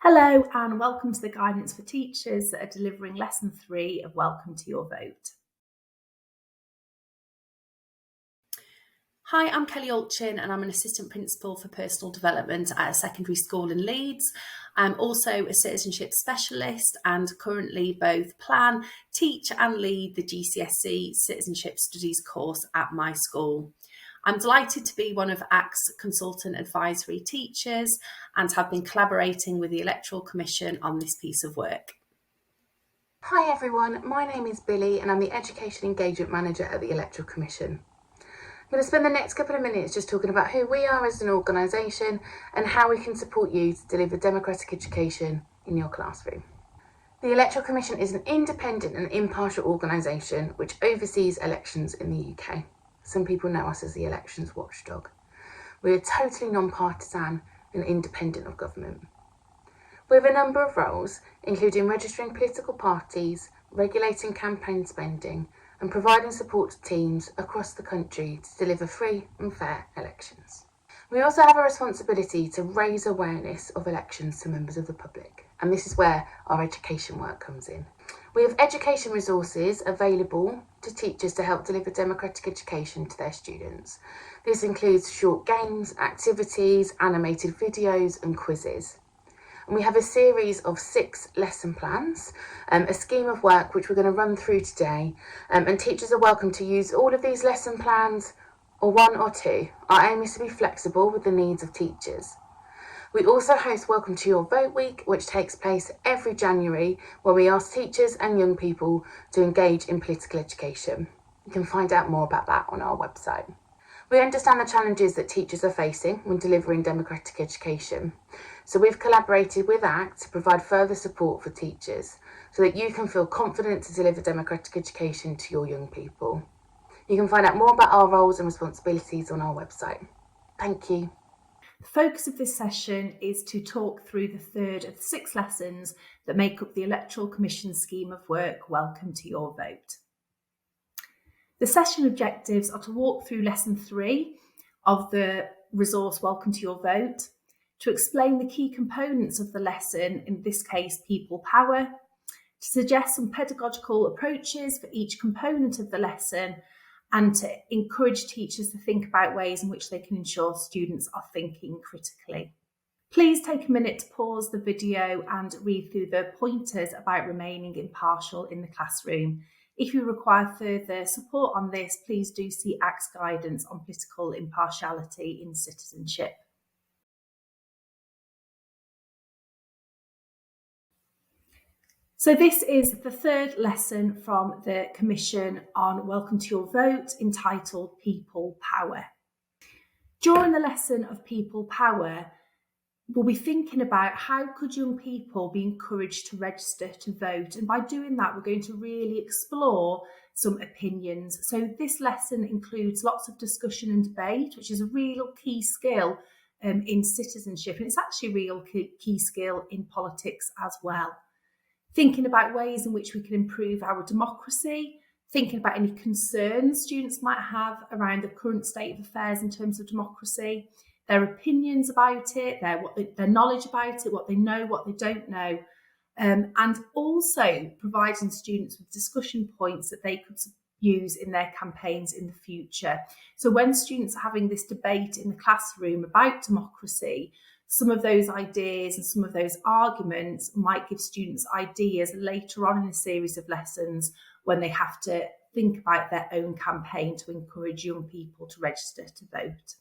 Hello and welcome to the guidance for teachers that are delivering lesson 3 of Welcome to Your Vote. Hi, I'm Kelly Altchin and I'm an assistant principal for personal development at a secondary school in Leeds. I'm also a citizenship specialist and currently both plan, teach and lead the GCSE Citizenship Studies course at my school. I'm delighted to be one of ACT's consultant advisory teachers and have been collaborating with the Electoral Commission on this piece of work. Hi everyone, my name is Billy and I'm the Education Engagement Manager at the Electoral Commission. I'm going to spend the next couple of minutes just talking about who we are as an organisation and how we can support you to deliver democratic education in your classroom. The Electoral Commission is an independent and impartial organisation which oversees elections in the UK. Some people know us as the elections watchdog. We are totally non-partisan and independent of government. We have a number of roles, including registering political parties, regulating campaign spending, and providing support to teams across the country to deliver free and fair elections. We also have a responsibility to raise awareness of elections to members of the public, and this is where our education work comes in. We have education resources available to teachers to help deliver democratic education to their students. This includes short games, activities, animated videos, and quizzes. And we have a series of 6 lesson plans, a scheme of work which we're going to run through today, and teachers are welcome to use all of these lesson plans or 1 or 2. Our aim is to be flexible with the needs of teachers. We also host Welcome to Your Vote Week, which takes place every January, where we ask teachers and young people to engage in political education. You can find out more about that on our website. We understand the challenges that teachers are facing when delivering democratic education. So we've collaborated with ACT to provide further support for teachers so that you can feel confident to deliver democratic education to your young people. You can find out more about our roles and responsibilities on our website. Thank you. The focus of this session is to talk through the third of the 6 lessons that make up the Electoral Commission scheme of work, Welcome to Your Vote. The session objectives are to walk through lesson 3 of the resource Welcome to Your Vote, to explain the key components of the lesson, in this case people power, to suggest some pedagogical approaches for each component of the lesson, and to encourage teachers to think about ways in which they can ensure students are thinking critically. Please take a minute to pause the video and read through the pointers about remaining impartial in the classroom. If you require further support on this, please do see ACT's guidance on political impartiality in citizenship. So this is the third lesson from the Commission on Welcome to Your Vote, entitled People Power. During the lesson of People Power, we'll be thinking about how could young people be encouraged to register to vote. And by doing that, we're going to really explore some opinions. So this lesson includes lots of discussion and debate, which is a real key skill in citizenship. And it's actually a real key skill in politics as well. Thinking about ways in which we can improve our democracy, thinking about any concerns students might have around the current state of affairs in terms of democracy, their opinions about it, their knowledge about it, what they know, what they don't know, and also providing students with discussion points that they could use in their campaigns in the future. So when students are having this debate in the classroom about democracy, some of those ideas and some of those arguments might give students ideas later on in a series of lessons when they have to think about their own campaign to encourage young people to register to vote.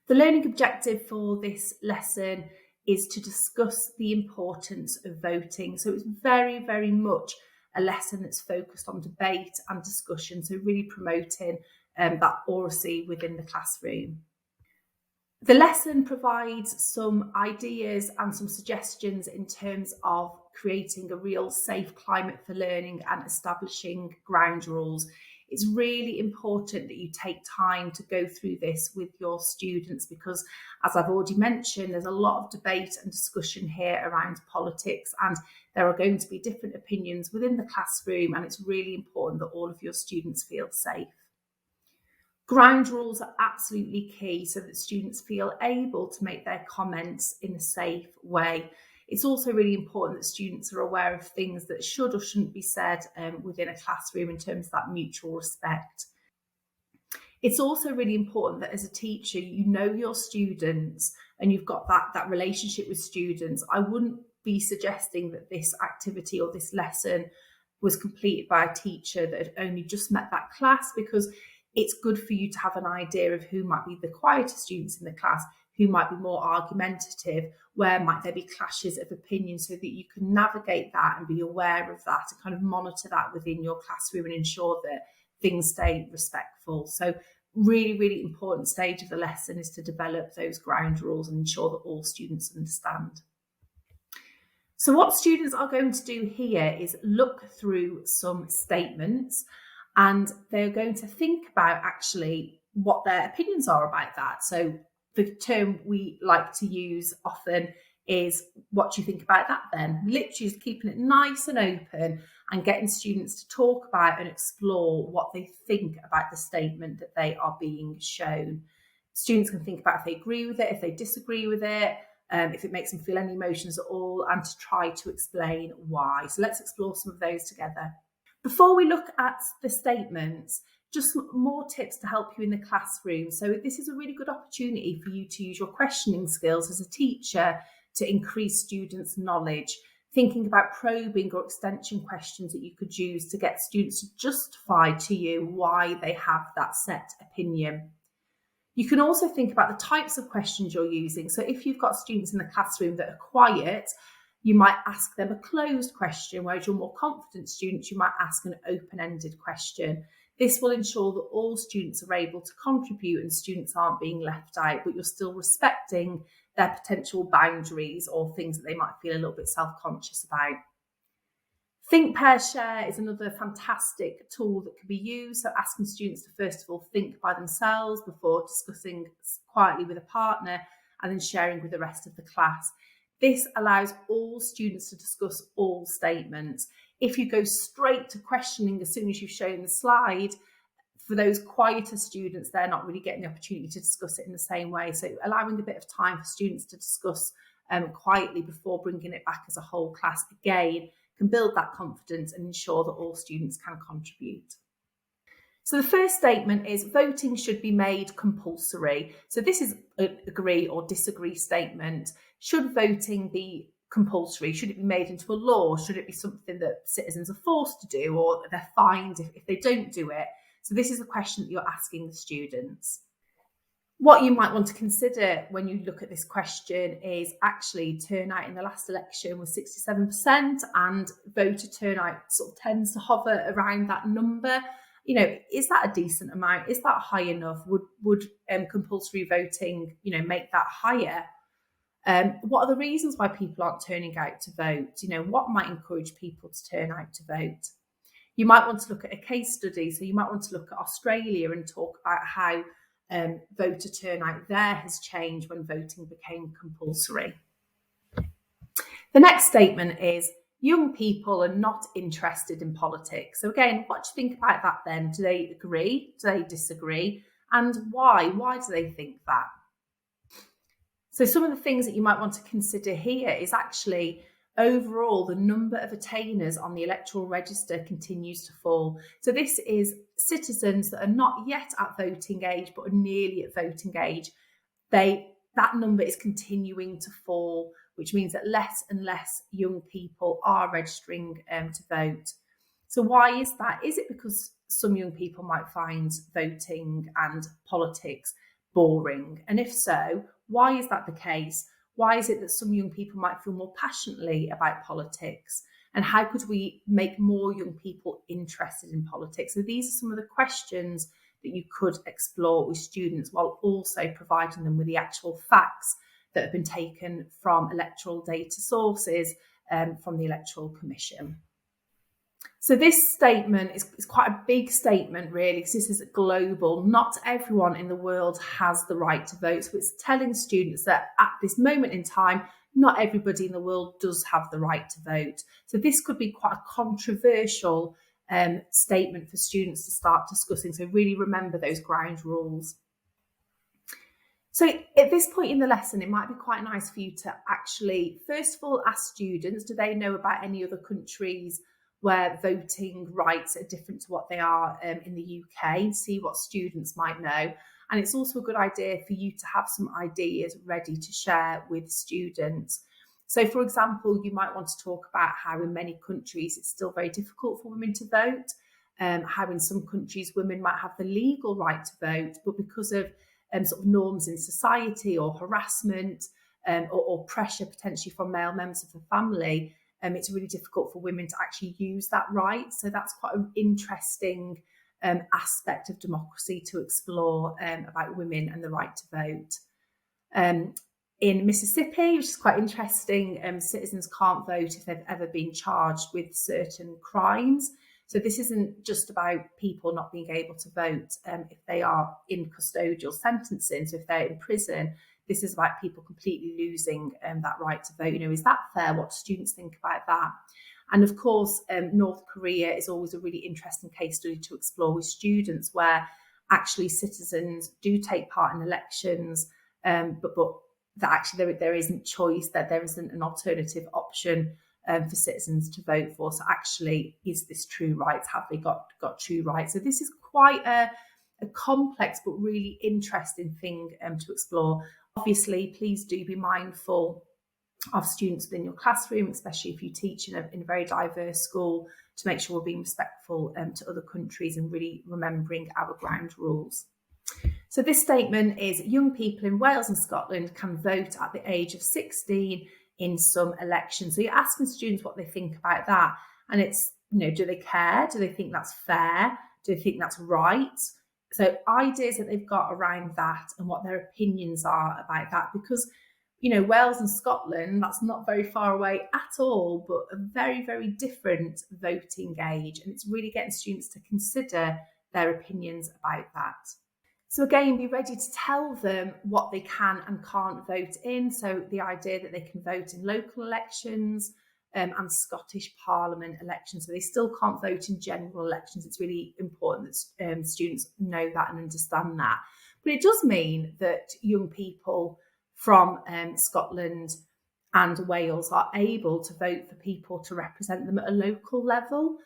The learning objective for this lesson is to discuss the importance of voting. So it's very, very much a lesson that's focused on debate and discussion, so really promoting that oracy within the classroom. The lesson provides some ideas and some suggestions in terms of creating a real safe climate for learning and establishing ground rules. It's really important that you take time to go through this with your students because, as I've already mentioned, there's a lot of debate and discussion here around politics, and there are going to be different opinions within the classroom, and it's really important that all of your students feel safe. Ground rules are absolutely key so that students feel able to make their comments in a safe way. It's also really important that students are aware of things that should or shouldn't be said within a classroom in terms of that mutual respect. It's also really important that as a teacher, you know your students and you've got that relationship with students. I wouldn't be suggesting that this activity or this lesson was completed by a teacher that had only just met that class, because it's good for you to have an idea of who might be the quieter students in the class, who might be more argumentative, where might there be clashes of opinion, so that you can navigate that and be aware of that and kind of monitor that within your classroom and ensure that things stay respectful. So really, really important stage of the lesson is to develop those ground rules and ensure that all students understand. So what students are going to do here is look through some statements, and they're going to think about actually what their opinions are about that. So the term we like to use often is, what do you think about that then? Literally just keeping it nice and open and getting students to talk about and explore what they think about the statement that they are being shown. Students can think about if they agree with it, if they disagree with it, if it makes them feel any emotions at all, and to try to explain why. So let's explore some of those together. Before we look at the statements, just some more tips to help you in the classroom. So this is a really good opportunity for you to use your questioning skills as a teacher to increase students' knowledge, thinking about probing or extension questions that you could use to get students to justify to you why they have that set opinion. You can also think about the types of questions you're using. So if you've got students in the classroom that are quiet, you might ask them a closed question, whereas your more confident students, you might ask an open-ended question. This will ensure that all students are able to contribute and students aren't being left out, but you're still respecting their potential boundaries or things that they might feel a little bit self-conscious about. Think, Pair, Share is another fantastic tool that can be used. So asking students to first of all think by themselves before discussing quietly with a partner and then sharing with the rest of the class. This allows all students to discuss all statements. If you go straight to questioning as soon as you've shown the slide, for those quieter students, they're not really getting the opportunity to discuss it in the same way. So allowing a bit of time for students to discuss quietly before bringing it back as a whole class, again, can build that confidence and ensure that all students can contribute. So the first statement is, voting should be made compulsory. So this is an agree or disagree statement. Should voting be compulsory? Should it be made into a law? Should it be something that citizens are forced to do, or they're fined if they don't do it? So this is a question that you're asking the students. What you might want to consider when you look at this question is actually turnout in the last election was 67%, and voter turnout sort of tends to hover around that number. You know, is that a decent amount? Is that high enough? Would compulsory voting, make that higher? What are the reasons why people aren't turning out to vote? What might encourage people to turn out to vote? You might want to look at a case study. So you might want to look at Australia and talk about how voter turnout there has changed when voting became compulsory. The next statement is, young people are not interested in politics. So again, what do you think about that then? Do they agree? Do they disagree? And why? Why do they think that? So some of the things that you might want to consider here is actually overall the number of attainers on the electoral register continues to fall. So this is citizens that are not yet at voting age but are nearly at voting age. That number is continuing to fall, which means that less and less young people are registering to vote. So why is that? Is it because some young people might find voting and politics boring? And if so, why is that the case? Why is it that some young people might feel more passionately about politics? And how could we make more young people interested in politics? So these are some of the questions that you could explore with students, while also providing them with the actual facts that have been taken from electoral data sources from the Electoral Commission. So this statement is quite a big statement, really, because this is global. Not everyone in the world has the right to vote. So it's telling students that at this moment in time, not everybody in the world does have the right to vote. So this could be quite a controversial statement for students to start discussing. So really remember those ground rules. So at this point in the lesson, it might be quite nice for you to actually, first of all, ask students, do they know about any other countries where voting rights are different to what they are in the UK, see what students might know. And it's also a good idea for you to have some ideas ready to share with students. So, for example, you might want to talk about how in many countries it's still very difficult for women to vote, how in some countries women might have the legal right to vote, but because of sort of norms in society or harassment or pressure potentially from male members of the family, it's really difficult for women to actually use that right. So that's quite an interesting aspect of democracy to explore about women and the right to vote. In Mississippi, which is quite interesting, citizens can't vote if they've ever been charged with certain crimes. So this isn't just about people not being able to vote if they are in custodial sentencing. So if they're in prison, this is about people completely losing that right to vote. Is that fair? What do students think about that? And of course, North Korea is always a really interesting case study to explore with students, where actually citizens do take part in elections, but that actually there isn't choice, that there isn't an alternative option for citizens to vote for. So actually, is this true rights? Have they got true rights? So this is quite a complex but really interesting thing to explore. Obviously, please do be mindful of students within your classroom, especially if you teach in a very diverse school, to make sure we're being respectful to other countries and really remembering our ground rules. So this statement is: young people in Wales and Scotland can vote at the age of 16 in some elections. So you're asking students what they think about that. And it's, do they care? Do they think that's fair? Do they think that's right? So ideas that they've got around that and what their opinions are about that, because Wales and Scotland, that's not very far away at all, but a very, very different voting age. And it's really getting students to consider their opinions about that. So again, be ready to tell them what they can and can't vote in. So the idea that they can vote in local elections and Scottish Parliament elections. So they still can't vote in general elections. It's really important that students know that and understand that. But it does mean that young people from Scotland and Wales are able to vote for people to represent them at a local level.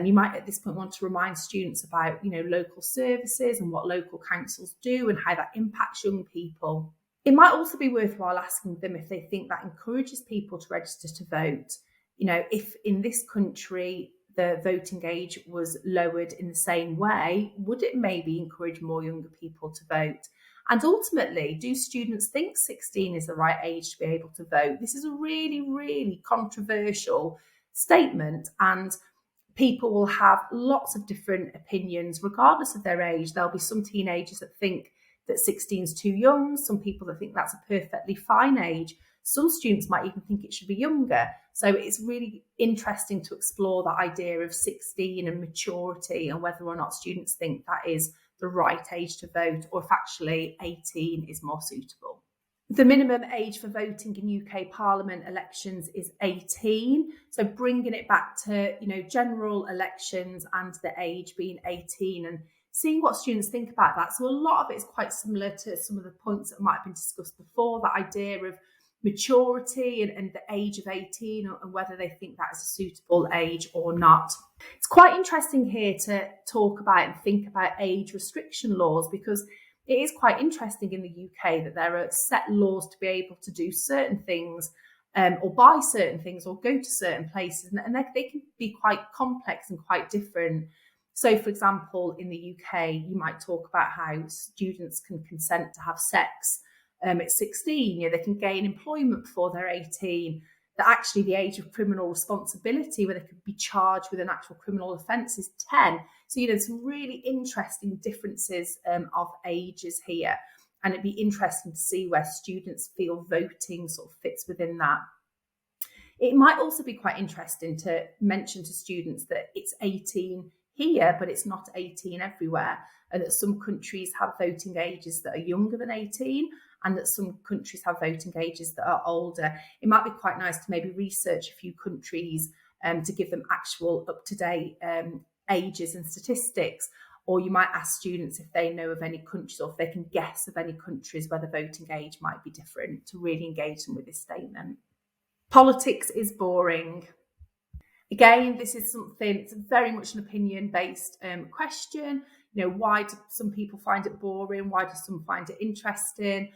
You might at this point want to remind students about, local services and what local councils do and how that impacts young people. It might also be worthwhile asking them if they think that encourages people to register to vote. If in this country the voting age was lowered in the same way, would it maybe encourage more younger people to vote? And ultimately, do students think 16 is the right age to be able to vote? This is a really, really controversial statement, and people will have lots of different opinions regardless of their age. There'll be some teenagers that think that 16 is too young, some people that think that's a perfectly fine age. Some students might even think it should be younger. So it's really interesting to explore that idea of 16 and maturity and whether or not students think that is the right age to vote, or if actually 18 is more suitable. The minimum age for voting in UK Parliament elections is 18. So bringing it back to, general elections and the age being 18 and seeing what students think about that. So a lot of it is quite similar to some of the points that might have been discussed before, that idea of maturity and the age of 18 and whether they think that is a suitable age or not. It's quite interesting here to talk about and think about age restriction laws, because it is quite interesting in the UK that there are set laws to be able to do certain things or buy certain things or go to certain places, and they can be quite complex and quite different. So, for example, in the UK, you might talk about how students can consent to have sex at 16. They can gain employment before they're 18. That actually the age of criminal responsibility, where they could be charged with an actual criminal offence, is 10. So, some really interesting differences of ages here. And it'd be interesting to see where students feel voting sort of fits within that. It might also be quite interesting to mention to students that it's 18 here, but it's not 18 everywhere. And that some countries have voting ages that are younger than 18, and that some countries have voting ages that are older. It might be quite nice to maybe research a few countries to give them actual up-to-date ages and statistics. or you might ask students if they know of any countries or if they can guess of any countries where the voting age might be different, to really engage them with this statement. Politics is boring. Again, this is something, it's very much an opinion-based question. Why do some people find it boring? Why do some find it interesting?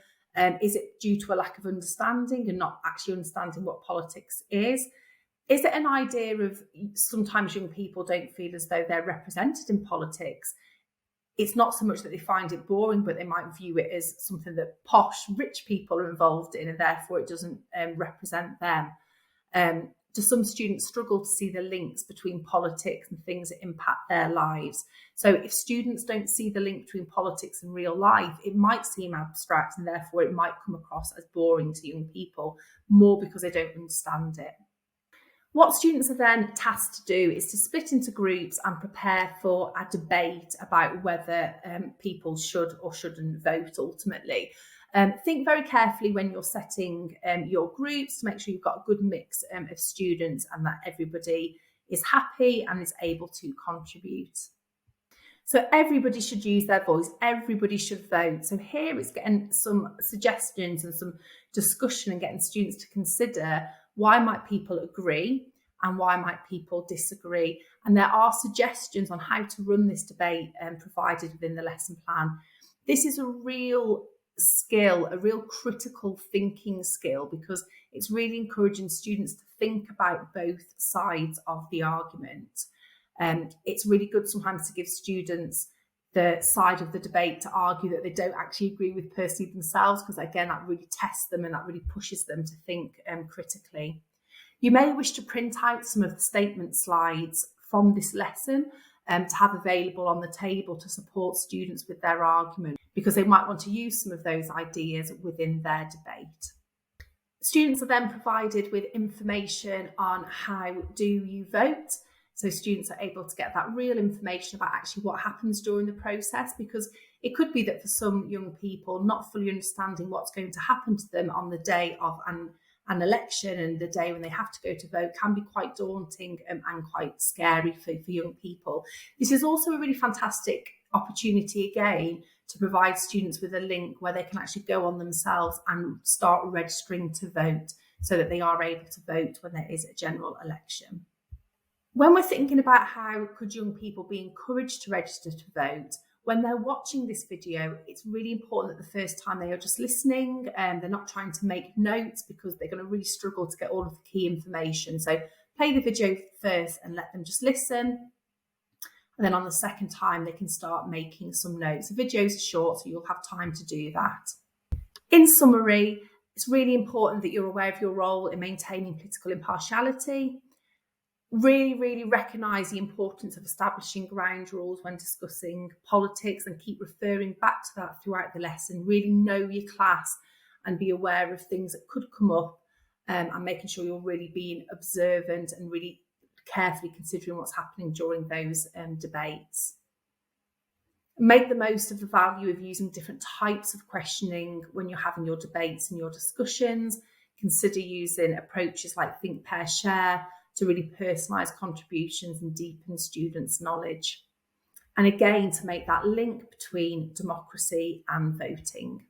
Is it due to a lack of understanding and not actually understanding what politics is? Is it an idea of sometimes young people don't feel as though they're represented in politics? It's not so much that they find it boring, but they might view it as something that posh, rich people are involved in, and therefore it doesn't represent them. Do some students struggle to see the links between politics and things that impact their lives? So if students don't see the link between politics and real life, it might seem abstract, and therefore it might come across as boring to young people, more because they don't understand it. What students are then tasked to do is to split into groups and prepare for a debate about whether people should or shouldn't vote ultimately. Think very carefully when you're setting your groups to make sure you've got a good mix of students and that everybody is happy and is able to contribute. So everybody should use their voice, everybody should vote. So here it's getting some suggestions and some discussion and getting students to consider why might people agree and why might people disagree. And there are suggestions on how to run this debate provided within the lesson plan. This is a real skill, a real critical thinking skill, because it's really encouraging students to think about both sides of the argument. It's really good sometimes to give students the side of the debate to argue that they don't actually agree with personally themselves, because again, that really tests them and that really pushes them to think critically. You may wish to print out some of the statement slides from this lesson to have available on the table to support students with their argument, because they might want to use some of those ideas within their debate. Students are then provided with information on how do you vote. So students are able to get that real information about actually what happens during the process, because it could be that for some young people, not fully understanding what's going to happen to them on the day of an election and the day when they have to go to vote can be quite daunting and quite scary for young people. This is also a really fantastic opportunity again to provide students with a link where they can actually go on themselves and start registering to vote so that they are able to vote when there is a general election. When we're thinking about how could young people be encouraged to register to vote, when they're watching this video, it's really important that the first time they are just listening and they're not trying to make notes, because they're going to really struggle to get all of the key information. So play the video first and let them just listen. And then on the second time, they can start making some notes. The videos are short, so you'll have time to do that. In summary, it's really important that you're aware of your role in maintaining political impartiality. Really recognise the importance of establishing ground rules when discussing politics, and keep referring back to that throughout the lesson. Really know your class and be aware of things that could come up, and making sure you're really being observant and really carefully considering what's happening during those debates. Make the most of the value of using different types of questioning when you're having your debates and your discussions. Consider using approaches like think, pair, share to really personalise contributions and deepen students' knowledge. And again, to make that link between democracy and voting.